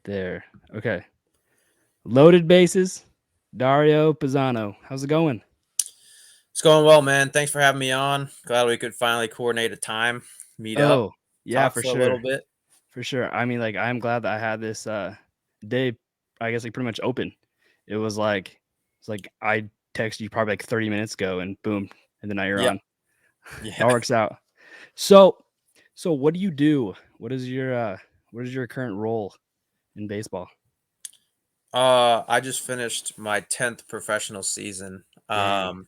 There. Okay. Loaded bases. Dario Pizzano. How's it going? It's going well, man. Thanks for having me on. Glad we could finally coordinate a time, meet up, Oh, yeah, talk for for a little sure. bit. For sure. I mean, like, I'm glad that I had this day, I guess, like, pretty much open. It's like I texted you probably like 30 minutes ago and boom, and then now you're Yeah, on. That yeah. works out. So so what do you do? What is your current role in baseball? I just finished my 10th professional season. Dang.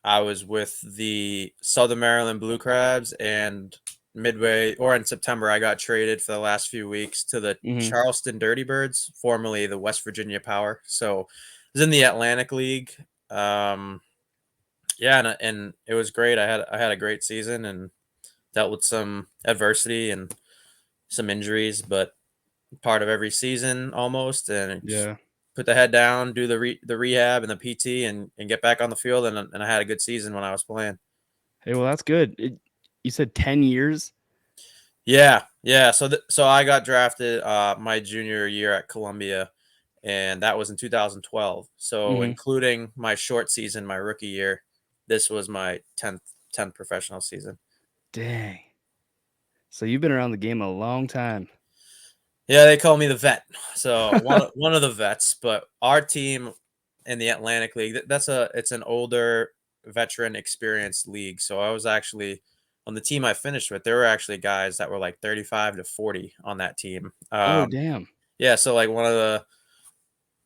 I was with the Southern Maryland Blue Crabs, and midway or in September, I got traded for the last few weeks to the Mhm. Charleston Dirty Birds, formerly the West Virginia Power. So I was in the Atlantic League. Um, yeah, and it was great. I had a great season and dealt with some adversity and some injuries, but part of every season almost. And just Yeah. put the head down, do the rehab and the PT, and get back on the field. And I had a good season when I was playing. Hey, well, that's good. You said 10 years? Yeah, yeah. So I got drafted my junior year at Columbia, and that was in 2012. So Mhm. including my short season, my rookie year, this was my 10th professional season. Dang. So you've been around the game a long time. Yeah, they call me the vet. So one of the vets, but our team in the Atlantic League, it's an older veteran experienced league. So I was actually on the team I finished with, there were actually guys that were like 35 to 40 on that team. Oh, damn. Yeah, so like one of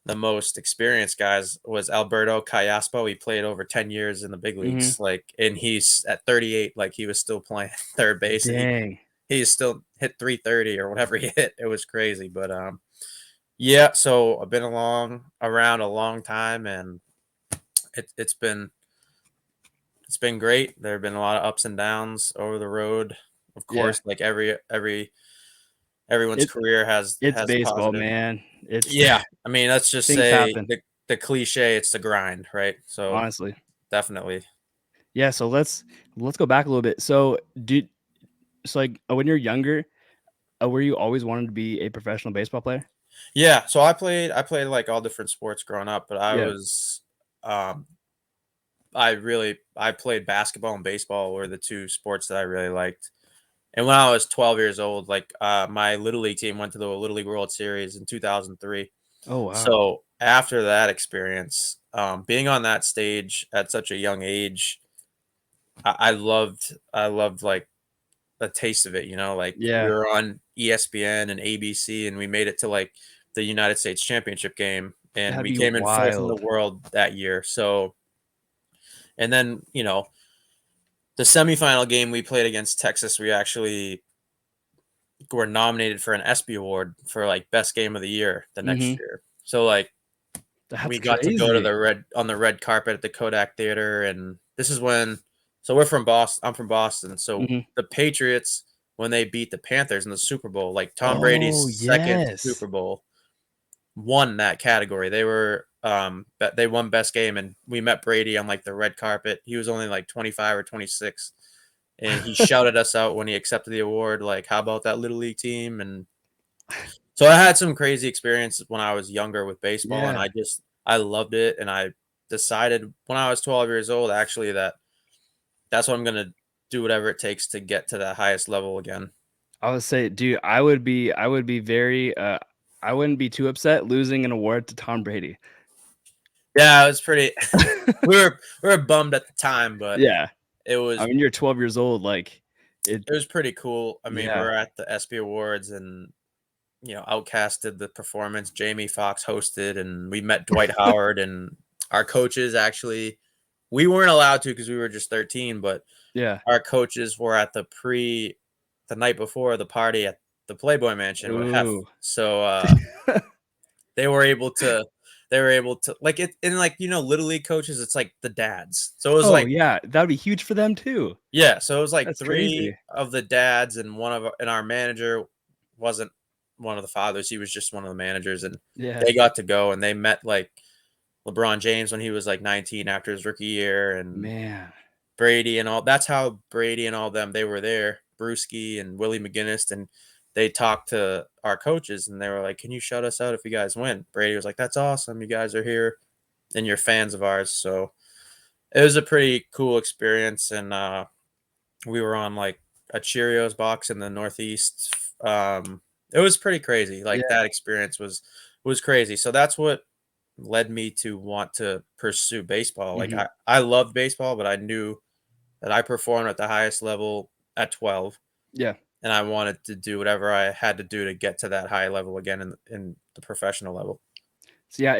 the most experienced guys was Alberto Callaspo. He played over 10 years in the big Mhm. leagues. Like, and he's at 38, like he was still playing third base, and Dang. he still hit 330 or whatever he hit. It was crazy. But yeah, so I've been around a long time, and it's been it's been great. There have been a lot of ups and downs over the road. Of Yeah. course, like everyone's It's career has it's has baseball, positive. man. It's Yeah, I mean, let's just things say happen, the cliche, it's the grind, right? So honestly. definitely. Yeah, so let's go back a little bit. Like, when you're younger, were you always wanted to be a professional baseball player? Yeah, so I played like all different sports growing up, but Yeah. um I played basketball and baseball were the two sports that I really liked. And when I was 12 years old, like my little league team went to the Little League World Series in 2003. Oh, wow. So after that experience, being on that stage at such a young age, I loved like the taste of it. Like we Yeah. were on ESPN and ABC, and we made it to like the United States Championship game, and That'd we be came in fourth in the wild. world that year. So, and then the semifinal game we played against Texas, we actually were nominated for an ESPY award for like best game of the year the next Mhm. year. So like That's we got to go to crazy. the red carpet at the Kodak Theater, and this is when. So we're from Boston. I'm from Boston. So Mhm. the Patriots, when they beat the Panthers in the Super Bowl, like Tom Brady's Oh, second yes. Super Bowl, won that category. They won best game, and we met Brady on like the red carpet. He was only like 25 or 26, and he shouted us out when he accepted the award. Like, how about that little league team? And so I had some crazy experiences when I was younger with baseball, and Yeah. I loved it, and I decided when I was 12 years old actually that's what I'm gonna do whatever it takes to get to that highest level again. I would say, dude, I would be very, I wouldn't be too upset losing an award to Tom Brady. Yeah, it was pretty. We were bummed at the time, but Yeah. it I was mean, you're 12 years old, like, it it was pretty cool. I mean, we yeah. were at the ESPY Awards, and Outkast did the performance. Jamie Foxx hosted, and we met Dwight Howard, and our coaches actually. We weren't allowed to because we were just 13, but Yeah. our coaches were at the night before the party at the Playboy Mansion with Hef. Ooh. So they were able to like it and like little league coaches, it's like the dads. So it was Oh, like yeah, that'd be huge for them too. yeah, so it was like That's crazy. three of the dads, and our manager wasn't one of the fathers, he was just one of the managers, and Yeah. they got to go, and they met like LeBron James when he was like 19 after his rookie year, and Man. Brady and all. That's how Brady and all them, they were there. Brewski and Willie McGinnis, and they talked to our coaches and they were like, "Can you shout us out if you guys win?" Brady was like, "That's awesome. You guys are here and you're fans of ours." So it was a pretty cool experience. And we were on like a Cheerios box in the Northeast. It was pretty crazy. Like Yeah. that experience was crazy. So that's what led me to want to pursue baseball. Like Mhm. I loved baseball, but I knew that I performed at the highest level at 12, Yeah. and I wanted to do whatever I had to do to get to that high level again in the professional level. So, yeah,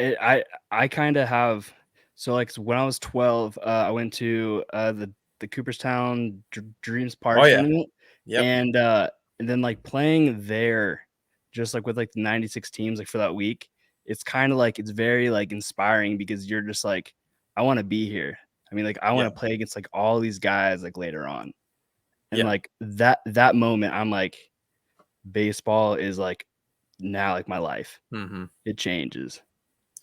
I kinda have so, like, so when I was 12, I went to, the Cooperstown Dreams Oh Park yeah. tournament, Yep. and, and then, like, playing there, just, like, with, like, the 96 teams, like, for that week, it's kinda, like it's very, like, inspiring because you're just like, "I wanna be here." I mean, like, I Yeah. wanna play against, like, all these guys, like, later on, and, Yeah. like, that moment, I'm like, baseball is, like, now, like, my life. Mhm. It changes.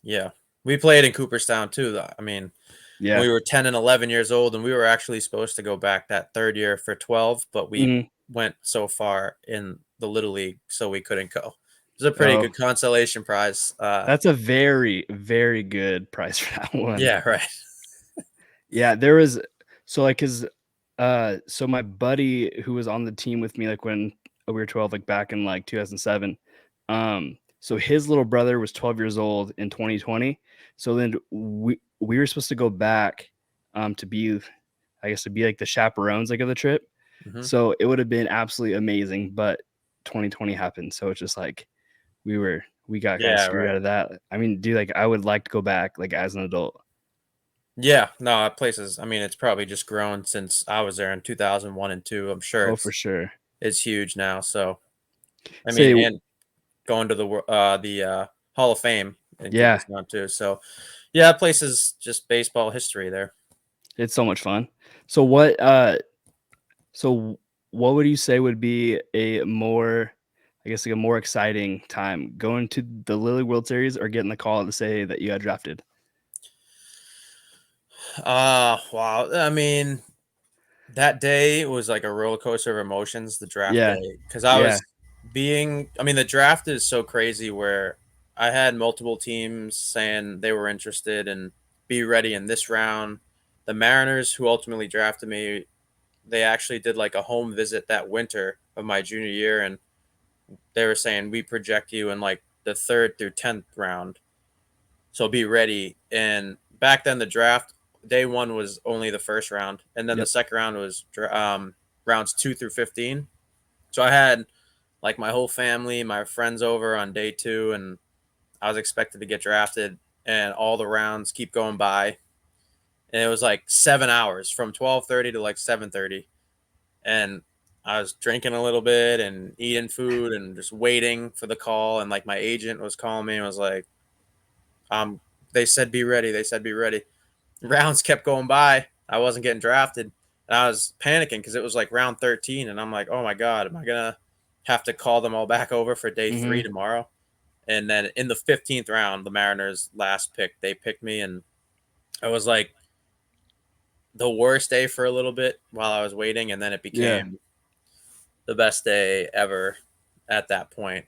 Yeah. We played in Cooperstown too, though. I mean, Yeah. we were 10 and 11 years old, and we were actually supposed to go back that 3rd year for 12, but we Mhm. went so far in the little league, so we couldn't go. It was a pretty Oh, good consolation prize. that's a very, very good price for that one. Yeah, right. Yeah, there was so, like, 'cause, so my buddy who was on the team with me, like, when we were 12, like, back in, like, 2007, so his little brother was 12 years old in 2020, so then we were supposed to go back, to be I guess, to be, like, the chaperones, like, of the trip, Mhm. so it would have been absolutely amazing, but 2020 happened, so it's just like we got kinda Yeah, screwed right. out of that. I mean, dude, like, I would like to go back, like, as an adult. Yeah, no, that place is, I mean, it's probably just grown since I was there in 2001 and 2. I'm sure Oh, for sure. it's huge now, so I mean, Say and going to the Hall of Fame in yeah, Cooperstown too. So, yeah, that place is just baseball history there. it's so much fun. So so what would you say would be a more I guess, like, a more exciting time, going to the Lilly World Series or getting the call to say that you got drafted? Wow. I mean, that day was like a roller coaster of emotions, the draft Yeah, day, because I yeah, was I mean, the draft is so crazy where I had multiple teams saying they were interested and be ready in this round. The Mariners, who ultimately drafted me, they actually did like a home visit that winter of my junior year, and they were saying we project you in like the 3rd through 10th round, so be ready. And back then, the draft day one was only the first round, and then the yep, second round was rounds 2 through 15. So I had like my whole family, my friends over on day 2, and I was expected to get drafted. And all the rounds keep going by, and it was like 7 hours from 12:30 to like 7:30, and I was drinking a little bit and eating food and just waiting for the call. And like my agent was calling me and was like, um, they said be ready. They said be ready. Rounds kept going by. I wasn't getting drafted. And I was panicking because it was like round 13. And I'm like, oh my God, am I going to have to call them all back over for day 3 mhm, tomorrow? And then in the 15th round, the Mariners' last pick, they picked me. And I was like the worst day for a little bit while I was waiting. And then it yeah, became the best day ever at that point.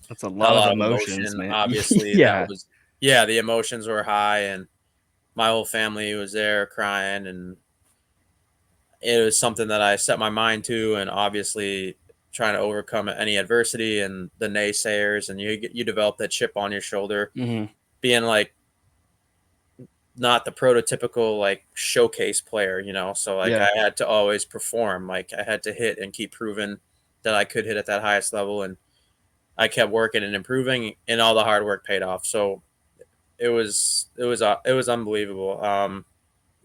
that's a A lot of lot of emotions, emotion, man. obviously. That Yeah, was, yeah, the emotions were high, and my whole family was there crying, and it was something that I set my mind to, and obviously trying to overcome any adversity and the naysayers, and you develop that chip on your shoulder, mhm, being like not the prototypical like showcase player, So like yeah, I had to always perform, like I had to hit and keep proving that I could hit at that highest level, and I kept working and improving, and all the hard work paid off. So it was unbelievable.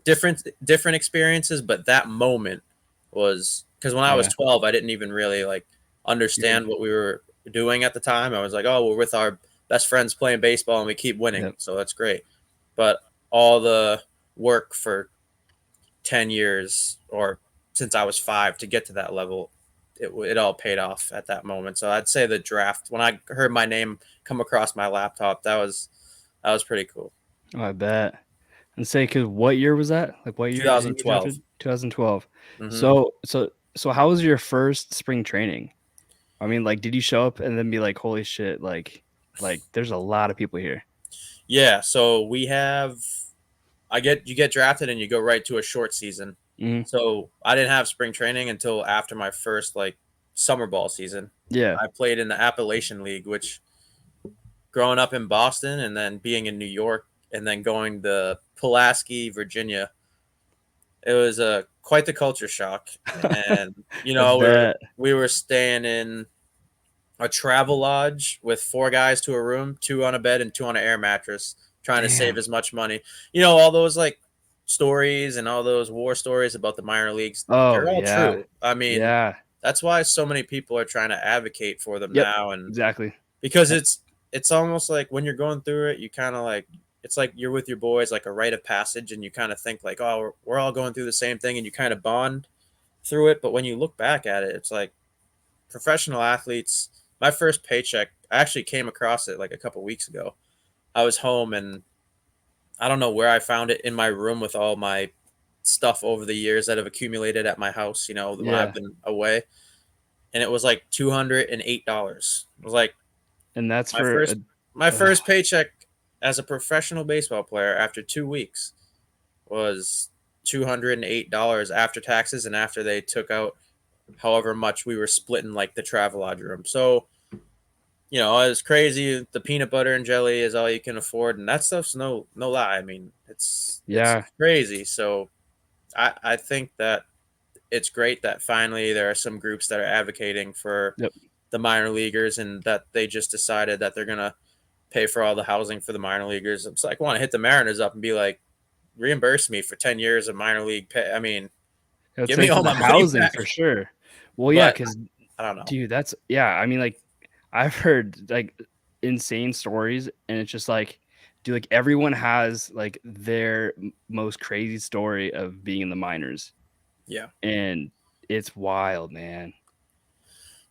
Different experiences, but that moment was because when I was yeah, 12, I didn't even really like you're understand what we were doing at the time. I was like, oh, we're with our best friends playing baseball and we keep winning, yep, so that's great. But all the work for 10 years or since I was 5 to get to that level, it all paid off at that moment. So I'd say the draft, when I heard my name come across my laptop, that was pretty cool. oh, I bet. And say, cause what year was that? Like, what year did you get 2012. drafted? 2012. Hmm. So how was your first spring training? I mean, like, did you show up and then be like, "Holy shit, like there's a lot of people here." Yeah, so we have you get drafted and you go right to a short season. Mhm. So I didn't have spring training until after my first like summer ball season. Yeah. I played in the Appalachian League, which growing up in Boston and then being in New York and then going to Pulaski, Virginia, it was quite the culture shock. And I bet. we were staying in a travel lodge with four guys to a room, two on a bed and two on an air mattress, trying to save Damn. as much money. All those like stories and all those war stories about the minor leagues, Oh, they're all yeah. true. I mean, Yeah. that's why so many people are trying to advocate for them Yep. now, and Exactly. because Eh, it's almost like when you're going through it, you kind of like it's like you're with your boys, like a rite of passage, and you kind of think like, oh, we're all going through the same thing, and you kind of bond through it. But when you look back at it, it's like professional athletes. My first paycheck, I actually came across it like a couple weeks ago. I was home and I don't know where I found it in my room with all my stuff over the years that have accumulated at my house, when I've yeah. been away. And it was like $208. It was like And that's my for a first my ugh, first paycheck as a professional baseball player after 2 weeks was $208 after taxes and after they took out however much we were splitting like the travel lodge room. So it was crazy. The peanut butter and jelly is all you can afford, and that stuff's no lie. I mean, it's yeah. crazy. So I think that it's great that finally there are some groups that are advocating for Yep. the minor leaguers, and that they just decided that they're gonna pay for all the housing for the minor leaguers. It's like I want to hit the Mariners up and be like, reimburse me for 10 years of minor league pay. I mean, I would give say me for all the my money housing back. for sure. Well, yeah, But because I don't know. dude, that's yeah, I mean, like, I've heard, like, insane stories, and it's just like, dude, like, everyone has, like, their most crazy story of being in the minors, Yeah. and it's wild, man.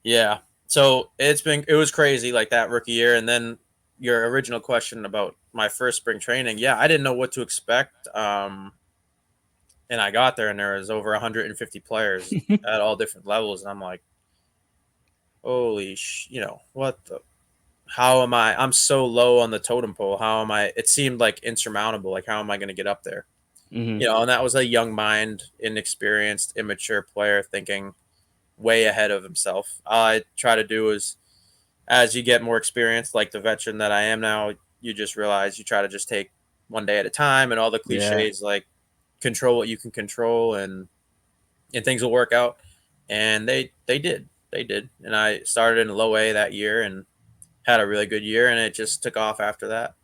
Yeah. So it was crazy like that rookie year. And then your original question about my first spring training. Yeah, I didn't know what to expect. And I got there and there was over 150 players at all different levels. And I'm like, holy what the, how am I'm so low on the totem pole. How am it seemed like insurmountable. Like, how am I going to get up there? Mhm. And that was a young mind, inexperienced, immature player thinking way ahead of himself. All I try to do is as you get more experience, like the veteran that I am now, you just realize you try to just take one day at a time and all the Yeah. cliches like control what you can control and things will work out. And they did. They did. And I started in low A that year and had a really good year and it just took off after that.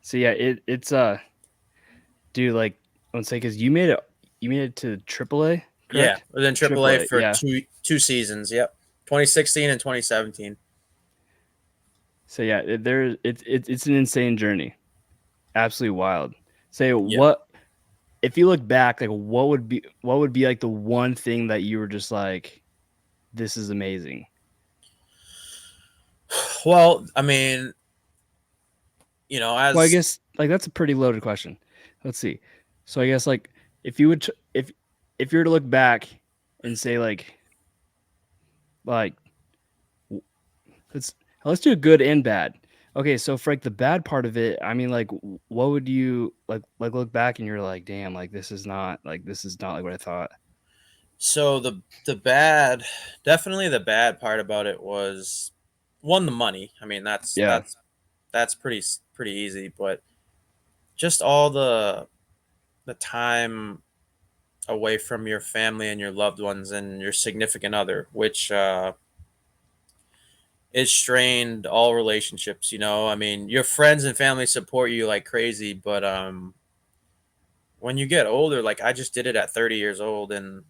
So, yeah, it's, dude, like, I would say because you made it to AAA, Yeah. correct? I was in AAA AAA, for yeah. two seasons. Yep. 2016 and 2017. So, yeah, it's an insane journey. Absolutely wild. Say, Yeah. what if you look back, like, what would be, like, the one thing that you were just like, "This is amazing?" Well, I mean, Well, I as guess, like, that's a pretty loaded question. Let's see. So, I guess, like, if you would t if you were to look back and say, like, w let's let's do good and bad. Okay, so for, like, the bad part of it, I mean, like, what would you look back and you're like, "Damn, like, this is not, like, what I thought." So the bad, definitely the bad part about it was one the money. I mean Yeah. that's pretty easy, but just all the time away from your family and your loved ones and your significant other, which it strained all relationships. I mean, your friends and family support you like crazy, but when you get older, like I just did it at 30 years old, and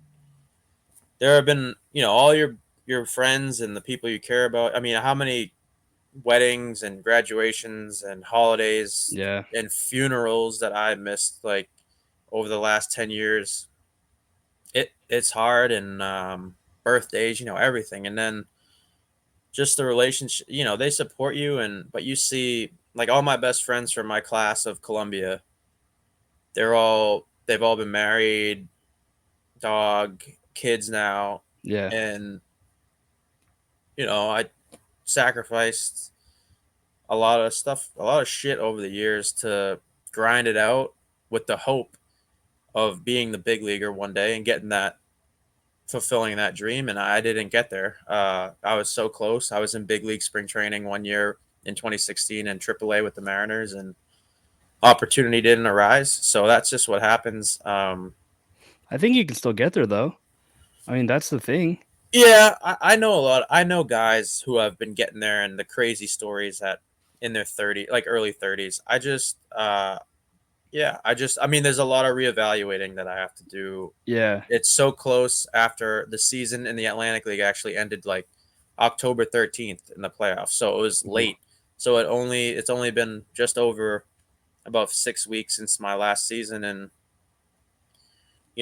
there have been all your friends and the people you care about. I mean, how many weddings and graduations and holidays Yeah. and funerals that I missed like over the last 10 years. It's hard, and birthdays, everything. And then just the relationship, they support you, and but you see like all my best friends from my class of Columbia, they've all been married, dog, kids now, Yeah. and I sacrificed a lot of stuff, a lot of shit over the years to grind it out with the hope of being the big leaguer one day and getting that, fulfilling that dream. And I didn't get there. I was so close. I was in big league spring training one year in 2016 in AAA with the Mariners, and opportunity didn't arise. So that's just what happens. I think you can still get there though. I mean, that's the thing. Yeah, I know a lot. I know guys who have been getting there and the crazy stories that in their 30, like early 30s. Yeah, I mean, there's a lot of reevaluating that I have to do. Yeah. It's so close after the season in the Atlantic League actually ended like October 13th in the playoffs. So it was Ooh. late. So it's only been just over about 6 weeks since my last season. And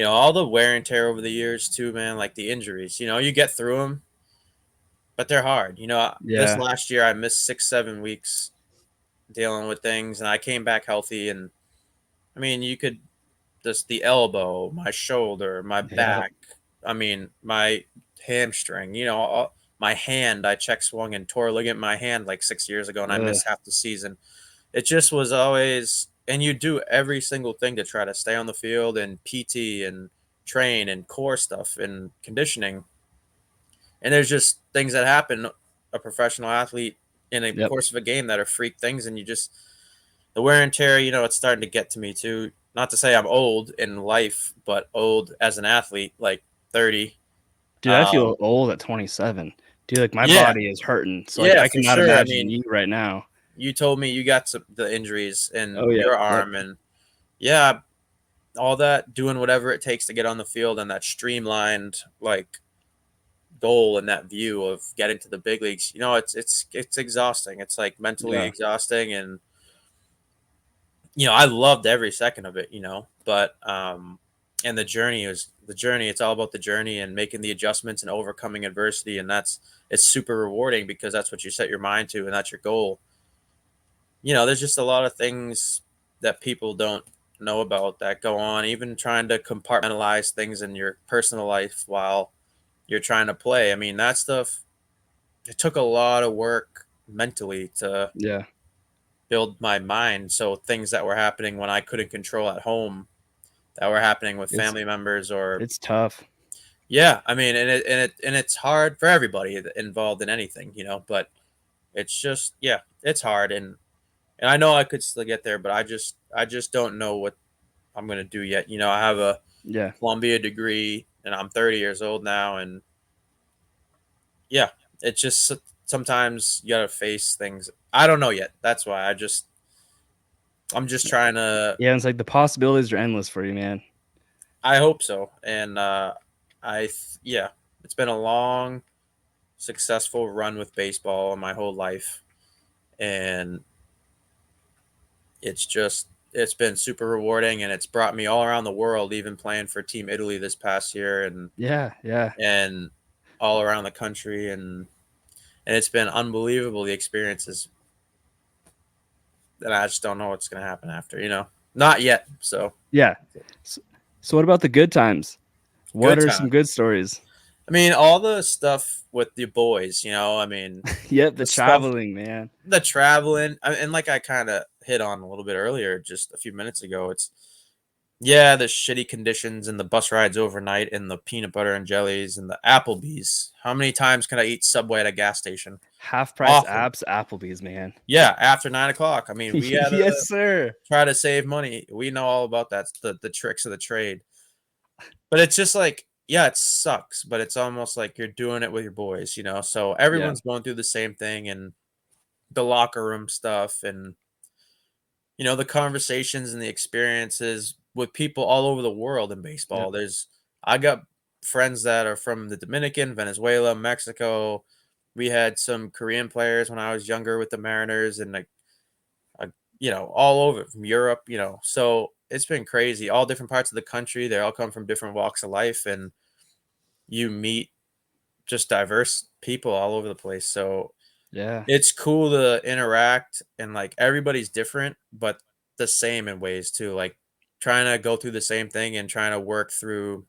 all the wear and tear over the years too, man, like the injuries, you get through them, but they're hard. This Yeah. last year I missed 6, 7 weeks dealing with things, and I came back healthy. And I mean, you could just the elbow, my shoulder, my Yeah. back. I mean, my hamstring. My hand. I check swung and tore a ligament in my hand like 6 years ago, and I Ugh. missed half the season. It just was always, and you do every single thing to try to stay on the field and PT and train and core stuff and conditioning. And there's just things that happen, a professional athlete in a Yep. course of a game that are freak things, and the wear and tear, it's starting to get to me too. Not to say I'm old in life, but old as an athlete, like 30. Dude, I Um, feel old at 27. Dude, like my yeah, body is hurting. So like yeah, I for cannot sure. I imagine mean, you right now. you told me you got the injuries in Oh yeah. your Yep. arm, and yeah, all that, doing whatever it takes to get on the field and that streamlined like goal and that view of getting to the big leagues. It's exhausting. It's like mentally Yeah. exhausting, and I loved every second of it. But and the journey. It's all about the journey and making the adjustments and overcoming adversity, and it's super rewarding because that's what you set your mind to, and that's your goal. There's just a lot of things that people don't know about that go on, even trying to compartmentalize things in your personal life while you're trying to play. I mean, that stuff, it took a lot of work mentally to Yeah. build my mind. So things that were happening when I couldn't control at home, that were happening with It's family members, or it's tough. yeah, I mean, and it's hard for everybody involved in anything, but it's just, yeah, it's hard. And I know I could still get there, but I just don't know what I'm gonna do yet. I have a Yeah. Columbia degree, and I'm 30 years old now, and yeah, it's just sometimes you gotta face things. I don't know yet. That's why I'm just trying to. Yeah, it's like the possibilities are endless for you, man. I hope so, and yeah, it's been a long, successful run with baseball my whole life, and it's been super rewarding, and it's brought me all around the world, even playing for Team Italy this past year, and Yeah, yeah. and all around the country, and it's been unbelievable, the experiences. And I just don't know what's gonna happen after, not yet. So Yeah. So, so what about the good times? What good are time. some good stories? I mean, all the stuff with the boys, I mean, Yep, the the stuff, traveling, man. the traveling, and like I kind of hit on a little bit earlier, just a few minutes ago, it's, yeah, the shitty conditions and the bus rides overnight and the peanut butter and jellies and the Applebee's. How many times can I eat Subway at a gas station? Half price Often. apps, Applebee's, man. Yeah, after 9 o'clock. I mean, we gotta Yes, sir. try to save money. We know all about that, the tricks of the trade. But it's just like, yeah, it sucks, but it's almost like you're doing it with your boys, So Yeah. everyone's going through the same thing, and the locker room stuff, and the conversations and the experiences with people all over the world in Yep. baseball. I got friends that are from the Dominican, Venezuela, Mexico. We had some Korean players when I was younger with the Mariners, and like, uh, all over from Europe, So it's been crazy. All different parts of the country. They all come from different walks of life, and you meet just diverse people all over the place. So Yeah. it's cool to interact, and like everybody's different, but the same in ways too. Like trying to go through the same thing and trying to work through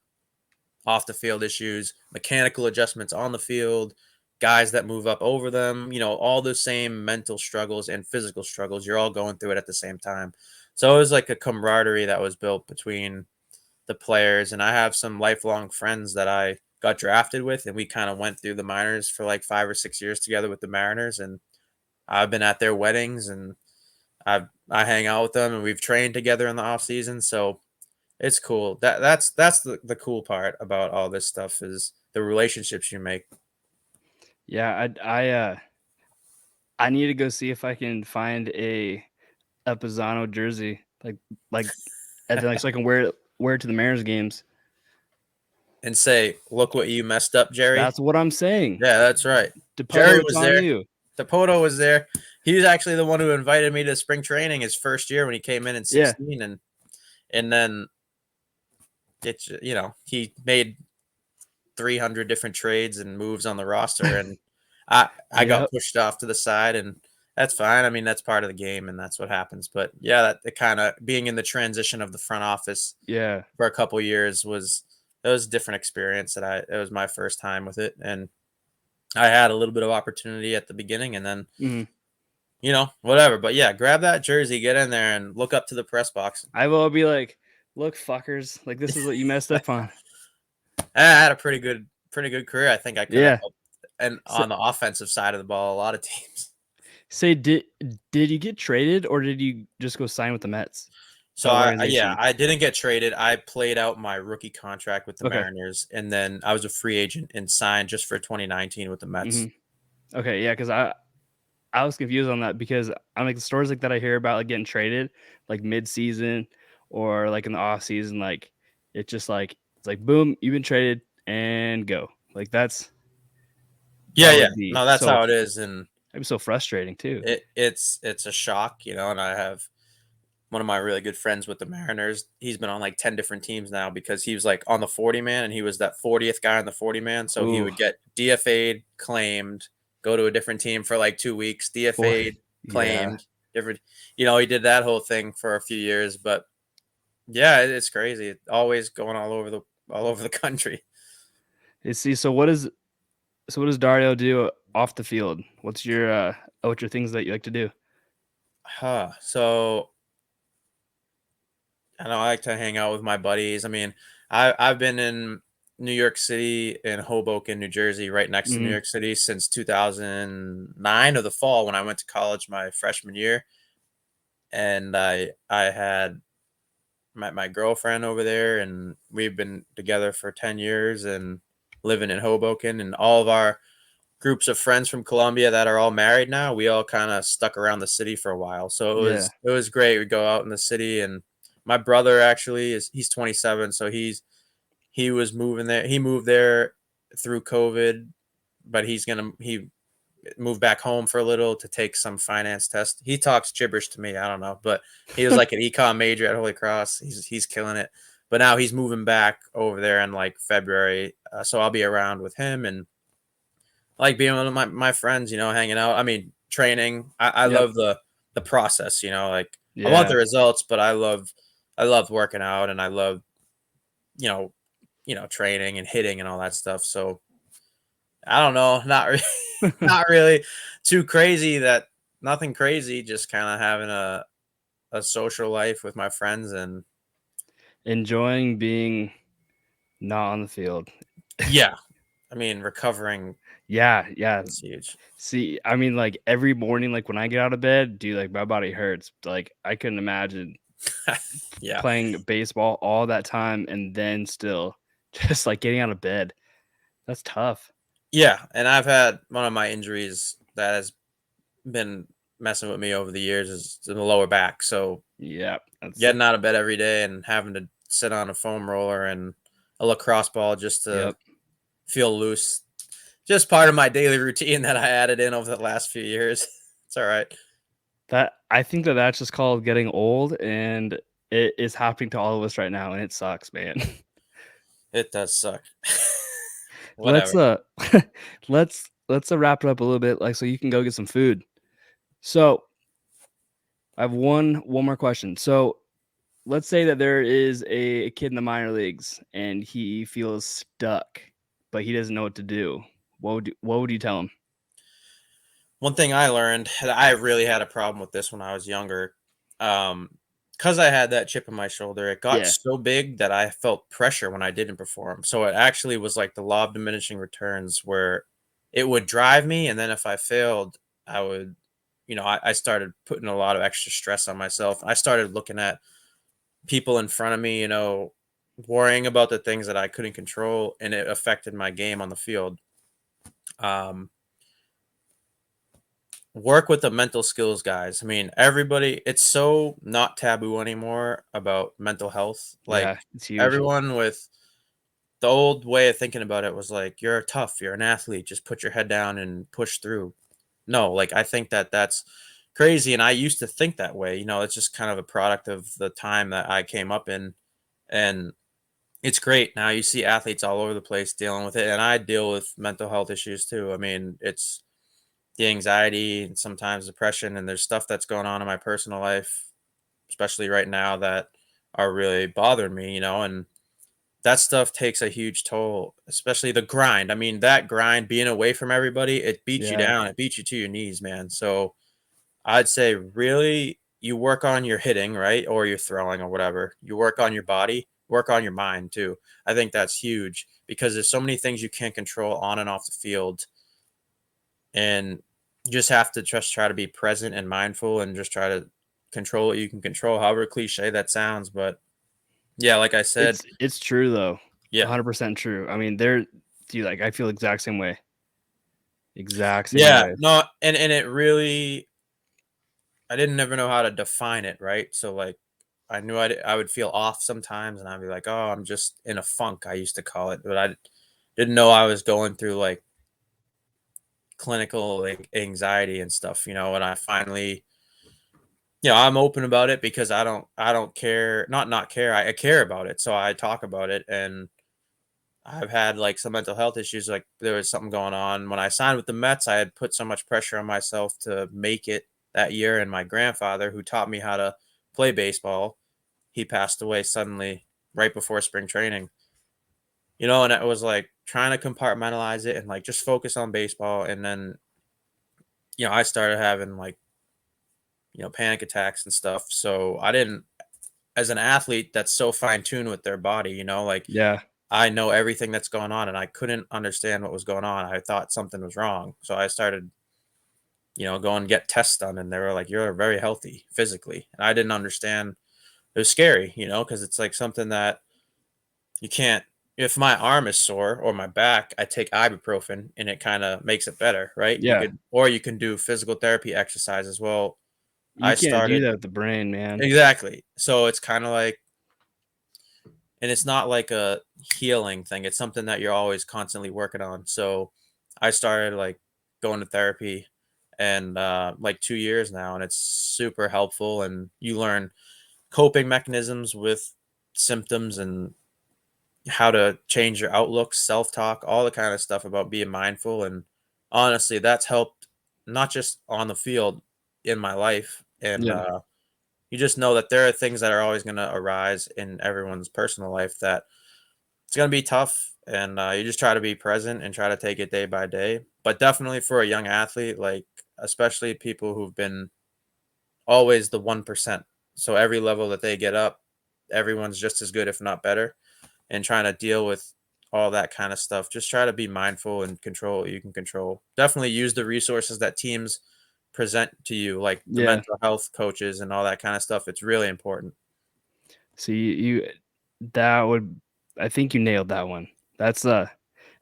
off the field issues, mechanical adjustments on the field, guys that move up over them, all the same mental struggles and physical struggles. You're all going through it at the same time. So it was like a camaraderie that was built between the players. And I have some lifelong friends that I got drafted with, and we kind of went through the minors for like 5 or 6 years together with the Mariners. And I've been at their weddings, and I hang out with them, and we've trained together in the off season. So it's cool. That's the cool part about all this stuff is the relationships you make. Yeah, I need to go see if I can find a Pizzano jersey, like and then, like, so I can wear it to the Mariners games. And say, "Look what you messed up, Jerry." That's what I'm saying. Yeah, that's right. DePoto, Jerry it's was on there. you. Depoto was there. He was actually the one who invited me to spring training his first year when he came in Yeah. 16, and then he made 300 different trades and moves on the roster, and I got Yep. pushed off to the side, and that's fine. I mean, that's part of the game, and that's what happens. But yeah, that it kind of being in the transition of the front office Yeah. for a couple years was a different experience. It was my first time with it, and I had a little bit of opportunity at the beginning, and then Mhm. whatever. But yeah, grab that jersey, get in there, and look up to the press box. I will be like, "Look, fuckers, like, this is what you messed up on." I had a pretty good career. I think I could have Yeah. helped, and So on the offensive side of the ball, a lot of teams. say, did you get traded or did you just go sign with the Mets? So That yeah, organization? I didn't get traded. I played out my rookie contract with the Okay. Mariners, and then I was a free agent and signed just for 2019 with the Mets. Mhm. Okay, yeah, 'cause I was confused on that because I'm like the stories like that I hear about like getting traded like mid-season or like in the off season, like it's just like it's like boom, you've been traded and go. Like Yeah, that yeah. would be No, that's so how it is, and that'd be so frustrating too. it's a shock, and I have one of my really good friends with the Mariners. He's been on like 10 different teams now because he was like on the 40 man, and he was that 40th guy on the 40 man. So he Ooh, would get DFA'd, claimed, go to a different team for like 2 weeks, boy, DFA'd, yeah. claimed, different. He did that whole thing for a few years, but yeah, it's crazy. Always going all over the country. You see, so what does Dario do off the field? What's your things that you like to do? Huh. So I know I like to hang out with my buddies. I mean, I've been in New York City and Hoboken, New Jersey, right next to New Mhm. York City since 2009 of the fall when I went to college my freshman year, and I had met my girlfriend over there, and we've been together for 10 years and living in Hoboken, and all of our groups of friends from Columbia that are all married now, we all kind of stuck around the city for a while. So Yeah. it was great. We'd go out in the city, and my brother actually he's 27, so he was moving there. He moved there through COVID, but he moved back home for a little to take some finance test. He talks gibberish to me. I don't know, but he was like an econ major at Holy Cross. He's killing it. But now he's moving back over there in like February, so I'll be around with him and like being with my friends, hanging out. I mean, training. I Yep. love the process. Like I want the Yeah. results, but I love working out, and I love you know training and hitting and all that stuff. So I don't know, not really, not really too crazy. Nothing crazy. Just kind of having a social life with my friends, and Enjoying being not on the field. yeah, I mean recovering Yeah, yeah. is huge. See, I mean, like, every morning, like, when I get out of bed, dude, like, my body hurts. Like, I couldn't imagine Yeah, playing baseball all that time and then still just, like, getting out of bed. That's tough. yeah, and I've had one of my injuries that has been messing with me over the years is in the lower back. So Yeah, that's getting out of bed every day and having to sit on a foam roller and a lacrosse ball just to yep. feel loose. Just part of my daily routine that I added in over the last few years. It's all right. That I think that that's just called getting old, and it is happening to all of us right now, and it sucks, man. It does suck. Let's, Whatever. let's wrap it up a little bit, like, so you can go get some food. So, I have one more question. So, let's say that there is a kid in the minor leagues and he feels stuck, but he doesn't know what to do. what would you tell him? One thing I learned, and I really had a problem with this when I was younger, because I had that chip on my shoulder, it got Yeah. so big that I felt pressure when I didn't perform. So it actually was like the law of diminishing returns where it would drive me, and then if I failed, I would, I started putting a lot of extra stress on myself. I started looking at people in front of me, worrying about the things that I couldn't control, and it affected my game on the field. Um, Work with the mental skills guys. I mean, everybody, it's so not taboo anymore about mental health. Like Yeah, it's huge. everyone with the old way of thinking about it was like, you're tough, you're an athlete, just put your head down and push through. No, like I think that that's crazy. And I used to think that way. It's just kind of a product of the time that I came up in. And it's great. Now you see athletes all over the place dealing with it. And I deal with mental health issues too. I mean, it's the anxiety and sometimes depression, and there's stuff that's going on in my personal life, especially right now, that are really bothering me, and that stuff takes a huge toll, especially the grind. I mean, that grind, being away from everybody, it beats you Yeah. down, it beats you to your knees, man. So I'd say really you work on your hitting, right? Or your throwing or whatever. You work on your body, work on your mind too. I think that's huge because there's so many things you can't control on and off the field, and you just have to just try to be present and mindful and just try to control what you can control, however cliche that sounds. But yeah, like I said, It's true though. yeah, 100% true. I mean, dude, like I feel exact same way. Exact same yeah, way. no, and it really, I didn't ever know how to define it, right? So like, I knew I would feel off sometimes, and I'd be like, oh, I'm just in a funk. I used to call it, but I didn't know I was going through like clinical like anxiety and stuff, and I finally, I'm open about it because I don't care, not care. I care about it. So I talk about it, and I've had like some mental health issues. Like there was something going on when I signed with the Mets. I had put so much pressure on myself to make it that year. And my grandfather, who taught me how to play baseball, he passed away suddenly right before spring training. And it was like trying to compartmentalize it and like just focus on baseball. And then, I started having like, panic attacks and stuff. So I didn't, as an athlete that's so fine tuned with their body, like Yeah. I know everything that's going on and I couldn't understand what was going on. I thought something was wrong. So I started, going and get tests done, and they were like, you're very healthy physically. And I didn't understand. It was scary, because it's like something that you can't, if my arm is sore or my back, I take ibuprofen and it kind of makes it better, right? Yeah. You can do physical therapy exercises. Well, You I can't do started, that with the brain, man. exactly. So it's kind of like, and it's not like a healing thing. It's something that you're always constantly working on. So I started like going to therapy and like 2 years now, and it's super helpful. And you learn coping mechanisms with symptoms and how to change your outlook, self-talk, all the kind of stuff about being mindful. And honestly, that's helped not just on the field, in my life. And Yeah. you just know that there are things that are always going to arise in everyone's personal life that it's going to be tough. And you just try to be present and try to take it day by day. But definitely for a young athlete, like especially people who've been always the 1%. So every level that they get up, everyone's just as good, if not better. And trying to deal with all that kind of stuff, just try to be mindful and control what you can control. Definitely use the resources that teams present to you, like the Yeah. mental health coaches and all that kind of stuff. It's really important. So you that would I think you nailed that one. That's and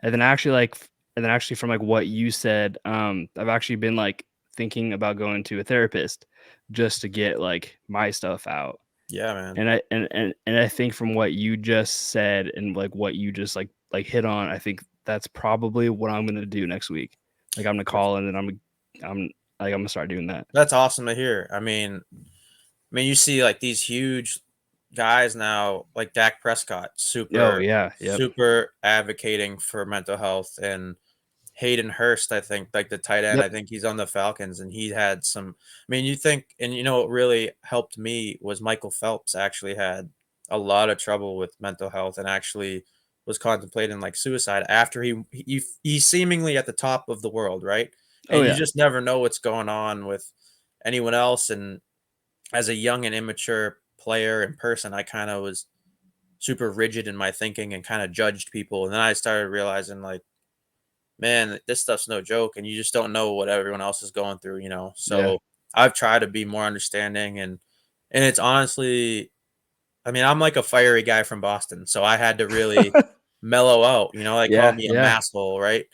then actually and then actually from like what you said, I've actually been like thinking about going to a therapist just to get like my stuff out. Yeah, man. And I think from what you just said and like what you just like hit on, I think that's probably what I'm gonna do next week. Like I'm gonna call and then I'm like I'm gonna start doing that. That's awesome to hear. I mean, you see like these huge guys now, like Dak Prescott, Oh super, yeah, yep. super advocating for mental health, and Hayden Hurst, I think, like the tight end, I Yep. think he's on the Falcons, and he had some. I mean, you think, and what really helped me was Michael Phelps actually had a lot of trouble with mental health, and actually was contemplating like suicide after he's seemingly at the top of the world, right? Oh And you yeah. just never know what's going on with anyone else. And as a young and immature player in person, I kind of was super rigid in my thinking and kind of judged people. And then I started realizing like, man, this stuff's no joke, and you just don't know what everyone else is going through, you know. Yeah. So I've tried to be more understanding, and it's honestly, I mean, I'm like a fiery guy from Boston, so I had to really mellow out. You know, they call Yeah. me a Yeah. masshole, right?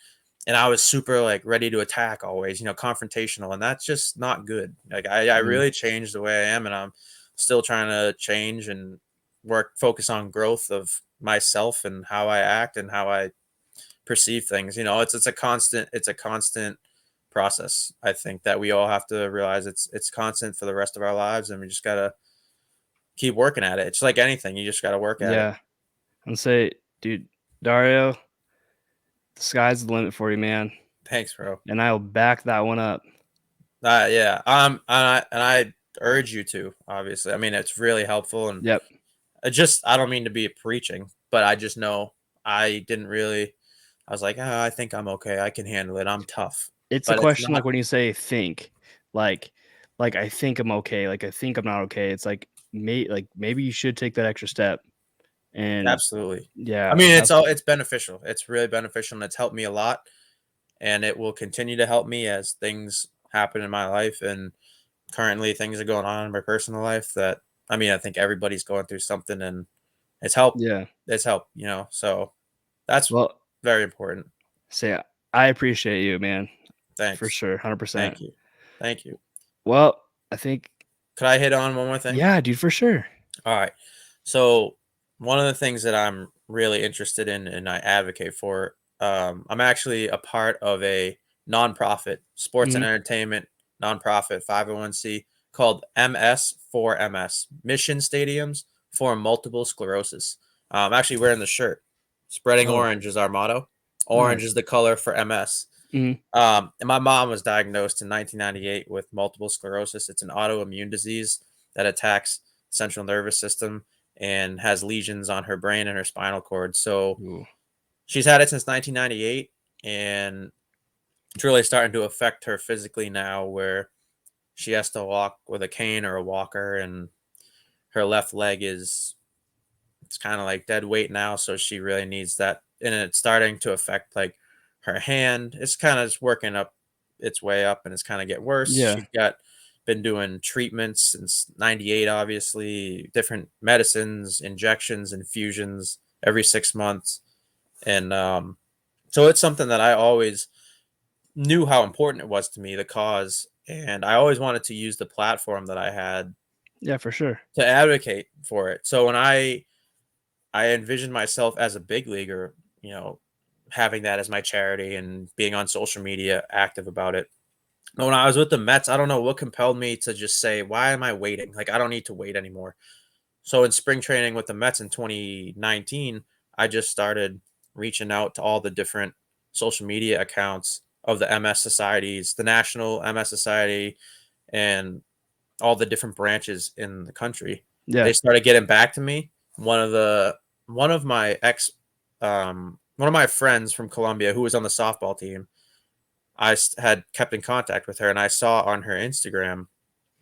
And I was super like ready to attack always, you know, confrontational, and that's just not good. Like I Mm. really changed the way I am, and I'm still trying to change and focus on growth of myself and how I act and how I perceive things. You know, it's a constant process. I think that we all have to realize it's constant for the rest of our lives, and we just gotta keep working at it. It's like anything, you just gotta work at it. Yeah. And say, dude, Dario, the sky's the limit for you, man. Thanks, bro. And I'll back that one up. Yeah. And I urge you to, obviously. I mean, it's really helpful, and Yep. I don't mean to be preaching, but I just know I didn't really. I was like, oh, I think I'm okay. I can handle it. I'm tough, It's a but it's question not. like when you say think, like I think I'm okay, like I think I'm not okay. It's like maybe you should take that extra step. And Absolutely. I yeah, mean, that's it's beneficial. It's really beneficial, and it's helped me a lot, and it will continue to help me as things happen in my life. And currently, things are going on in my personal life that, I mean, I think everybody's going through something, and it's helped. yeah. It's helped, you know. So that's Well, very important. say I appreciate you, man, for Thanks. sure, 100%. Thank you. Thank you. Well, I think Could I hit on one more thing? yeah, dude, for sure. All right. So one of the things that I'm really interested in and I advocate for, I'm actually a part of a nonprofit sports and Mhm. entertainment nonprofit 501c called MS4MS Mission Stadiums for Multiple Sclerosis. I'm actually wearing the shirt. Spreading Oh, orange is our motto. Orange is nice. the color for MS. Mhm. And my mom was diagnosed in 1998 with multiple sclerosis. It's an autoimmune disease that attacks the central nervous system and has lesions on her brain and her spinal cord. So Ooh. she's had it since 1998, and it's really starting to affect her physically now, where she has to walk with a cane or a walker, and her left leg is it's kind of like dead weight now. So she really needs that, and it's starting to affect like her hand. It's kind of just working up its way up, and it's kind of get worse. Yeah. She's got been doing treatments since 98, obviously, different medicines, injections, infusions every 6 months. And so it's something that I always knew how important it was to me, the cause. And I always wanted to use the platform that I had Yeah, for sure. to advocate for it. So when I envisioned myself as a big leaguer, you know, having that as my charity and being on social media active about it. But when I was with the Mets, I don't know what compelled me to just say, why am I waiting? Like, I don't need to wait anymore. So in spring training with the Mets in 2019, I just started reaching out to all the different social media accounts of the MS societies, the National MS Society, and all the different branches in the country. They Yeah. started getting back to me. One of my one of my friends from Colombia who was on the softball team, had kept in contact with her, and I saw on her Instagram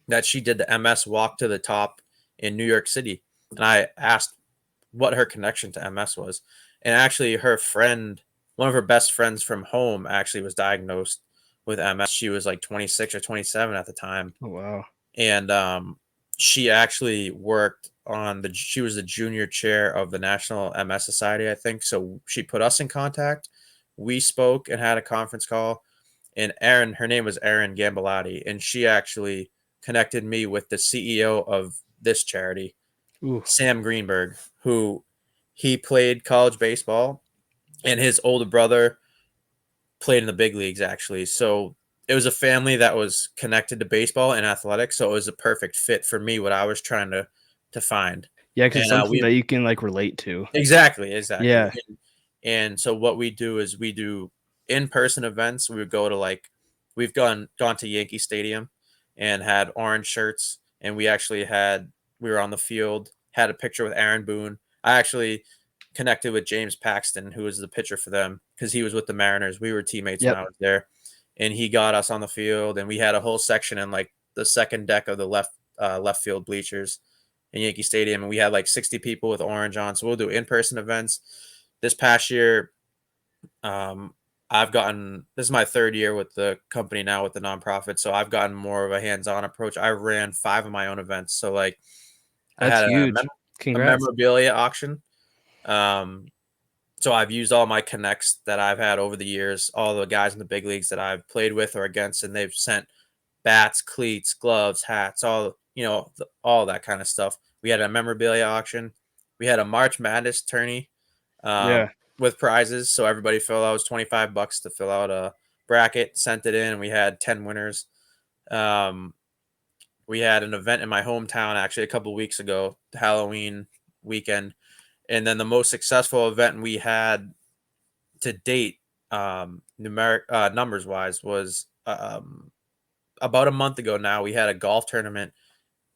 that she did the MS walk to the top in New York City. And I asked what her connection to MS was. And actually her friend, one of her best friends from home, actually was diagnosed with MS. She was like 26 or 27 at the time, Oh, wow. and she actually worked on she was the junior chair of the National MS Society, I think. So she put us in contact. We spoke and had a conference call, and her name was Erin Gambilotti, and she actually connected me with the CEO of this charity, Ooh. Sam Greenberg, who he played college baseball, and his older brother played in the big leagues actually. So it was a family that was connected to baseball and athletics, so it was a perfect fit for me what I was trying to find. Yeah, 'cause it's And something we that you can, like, relate to. exactly. Yeah. And so what we do is we do in-person events. We would go to like we've gone to Yankee Stadium and had orange shirts, and we were on the field, had a picture with Aaron Boone. I actually connected with James Paxton, who was the pitcher for them, because he was with the Mariners. We were teammates when Yep. I was there, and he got us on the field, and we had a whole section in like the second deck of the left field bleachers in Yankee Stadium, and we had like 60 people with orange on. So we'll do in-person events. This past year, I've gotten, this is my third year with the company now with the nonprofit, so I've gotten more of a hands-on approach. I ran 5 of my own events, so like I That's had huge. a Congrats. memorabilia auction. Um, so I've used all my connects that I've had over the years, all the guys in the big leagues that I've played with or against, and they've sent bats, cleats, gloves, hats, all all that kind of stuff. We had a memorabilia auction. We had a March Madness tourney Yeah. with prizes. So everybody filled out. It was $25 to fill out a bracket, sent it in, and we had 10 winners. Um, we had an event in my hometown actually a couple of weeks ago, Halloween weekend, and then the most successful event we had to date, numbers wise, was about a month ago. Now we had a golf tournament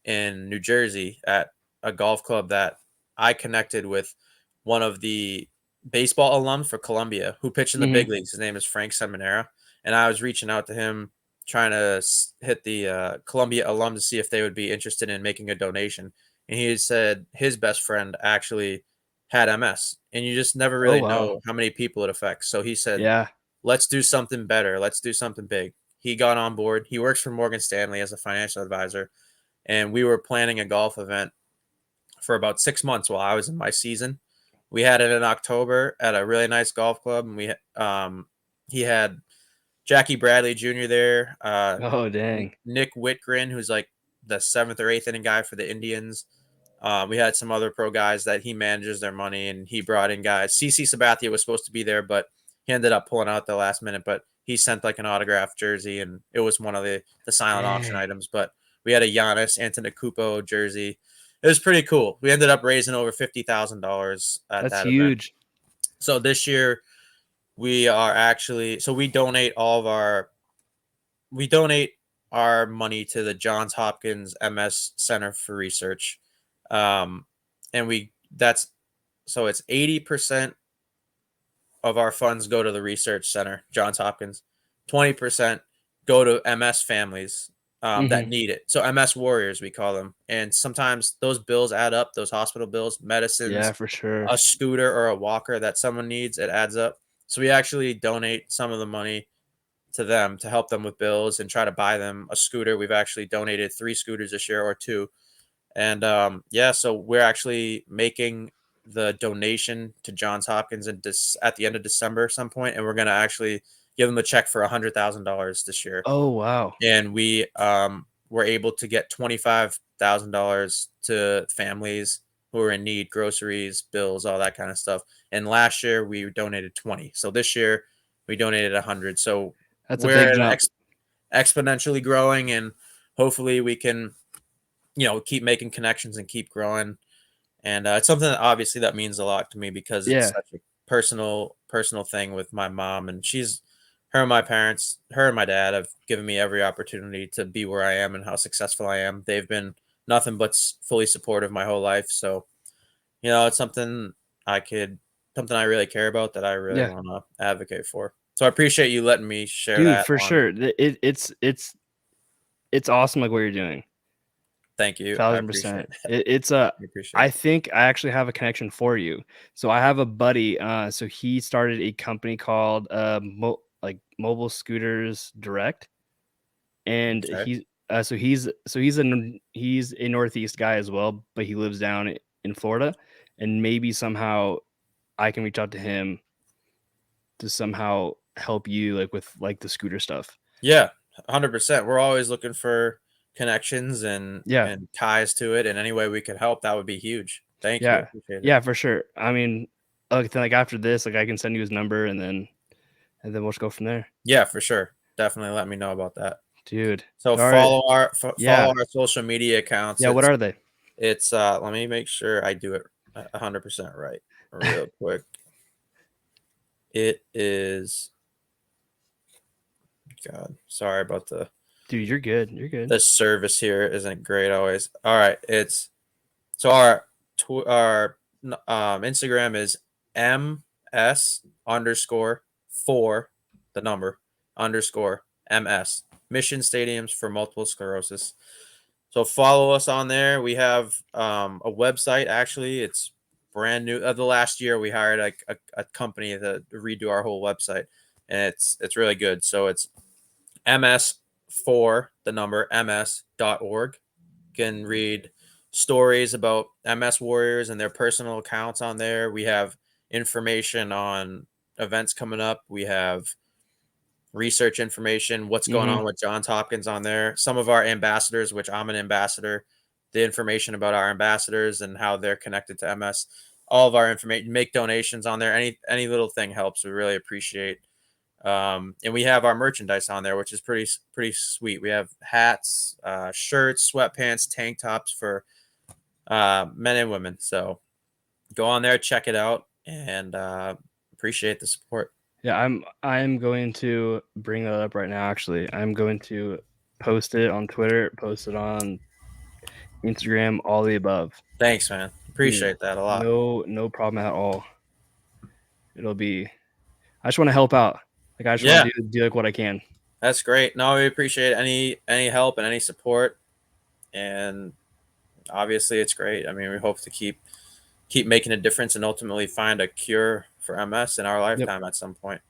in New Jersey at a golf club that I connected with one of the baseball alums for Columbia who pitched in the big Hmm. leagues. His name is Frank Seminara. And I was reaching out to him trying to hit the Columbia alum to see if they would be interested in making a donation. And he said his best friend actually had MS. And you just never Oh really wow. know how many people it affects. So he said, Yeah. let's do something better. Let's do something big. He got on board. He works for Morgan Stanley as a financial advisor, and we were planning a golf event for about 6 months while I was in my season. We had it in October at a really nice golf club, and he had Jackie Bradley Jr. there, Oh dang. Nick Whitgren, who's like the seventh or eighth inning guy for the Indians. We had some other pro guys that he manages their money, and he brought in guys. CC Sabathia was supposed to be there, but he ended up pulling out the last minute. But he sent like an autographed jersey, and it was one of the silent auction Dang. items. But we had a Giannis Antetokounmpo jersey. It was pretty cool. We ended up raising over $50,000 at That's that event. huge. So this year we are actually, so we donate our money to the Johns Hopkins MS Center for Research. Um, and we that's so it's 80% of our funds go to the research center, Johns Hopkins. 20% go to MS families that Hmm. need it. So MS warriors, we call them. And sometimes those bills add up, those hospital bills, Yeah, medicines, for sure. a scooter or a walker that someone needs, it adds up. So we actually donate some of the money to them to help them with bills and try to buy them a scooter. We've actually donated 3 scooters this year, or 2. And yeah, so we're actually making the donation to Johns Hopkins at the end of December at some point, and we're gonna actually give them a check for $100,000 this year. Oh wow. And we were able to get $25,000 to families who are in need, groceries, bills, all that kind of stuff. And last year we donated 20. So this year we donated 100. So That's a we're big jump. exponentially growing, and hopefully we can keep making connections and keep growing. And it's something that obviously that means a lot to me because it's Yeah. such a personal thing with my mom, and her and my dad have given me every opportunity to be where I am and how successful I am. They've been nothing but fully supportive my whole life. So it's I could something I really care about, that I really Yeah. want to advocate for. So I appreciate you letting me share Dude, that for on. sure. It's awesome like what you're doing. Thank you. I appreciate 1,000%. that. It's I appreciate I it. think I actually have a connection for you. So I have a buddy, so he started a company called Mobile Scooters Direct, and Okay. he's a Northeast guy as well, but he lives down in Florida, and maybe somehow I can reach out to him to somehow help you like with like the scooter stuff. Yeah, 100%. We're always looking for connections and Yeah. and ties to it, and any way we could help, that would be huge. Thank you. I Yeah. appreciate it. Yeah, for sure. I mean, like after this, like I can send you his number and then we'll just go from there. Yeah, for sure. Definitely let me know about that. Dude. So All right. follow Yeah. our social media accounts. Yeah, what It's are they? it's let me make sure I do it 100% right real quick. It is, God, sorry about Dude, you're good. You're good. the service here isn't great always. All right, it's so our Instagram is MS_4 the number _MS Mission Stadiums for Multiple Sclerosis. So follow us on there. We have a website. Actually, it's brand new. The last year we hired a company to redo our whole website, and it's really good. So it's ms4 the number ms.org. You can read stories about MS warriors and their personal accounts on there. We have information on events coming up. We have research information, what's going Mhm. on with Johns Hopkins on there. Some of our ambassadors, which I'm an ambassador, the information about our ambassadors and how they're connected to MS. All of our information, make donations on there. Any little thing helps. We really appreciate. And we have our merchandise on there, which is pretty sweet. We have hats, shirts, sweatpants, tank tops for men and women. So go on there, check it out, and appreciate the support. Yeah, I'm going to bring that up right now, actually. I'm going to post it on Twitter, post it on Instagram, all the above. Thanks, man. Dude, Appreciate that a lot. no problem at all. It'll be I just wanna help out. Like, I just wanna Yeah, do, like, what I can. that's great. No, we appreciate any help and any support, and obviously it's great. I mean, we hope to keep making a difference and ultimately find a cure for MS in our Yep, lifetime at some point.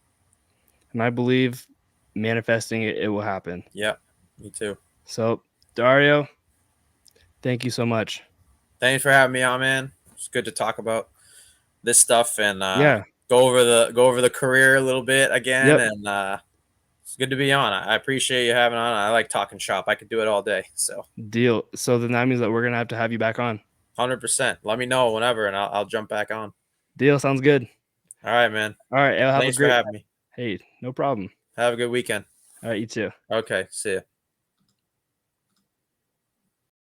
and I believe manifesting it, it will happen. Yeah, me too. So, Dario, thank you so much. Thanks for having me on, man. It's good to talk about this stuff and Yeah, go over the career a little bit again. yep, And it's good to be on. I appreciate you having on. I like talking shop. I could do it all day. So deal. So then that means that we're gonna have to have you back on. 100%. Let me know whenever, and I'll jump back on. Deal, sounds good. All right, man. Alright, have a Thanks for great having me. hey, no problem. Have a good weekend. Alright, you too. Okay, see ya.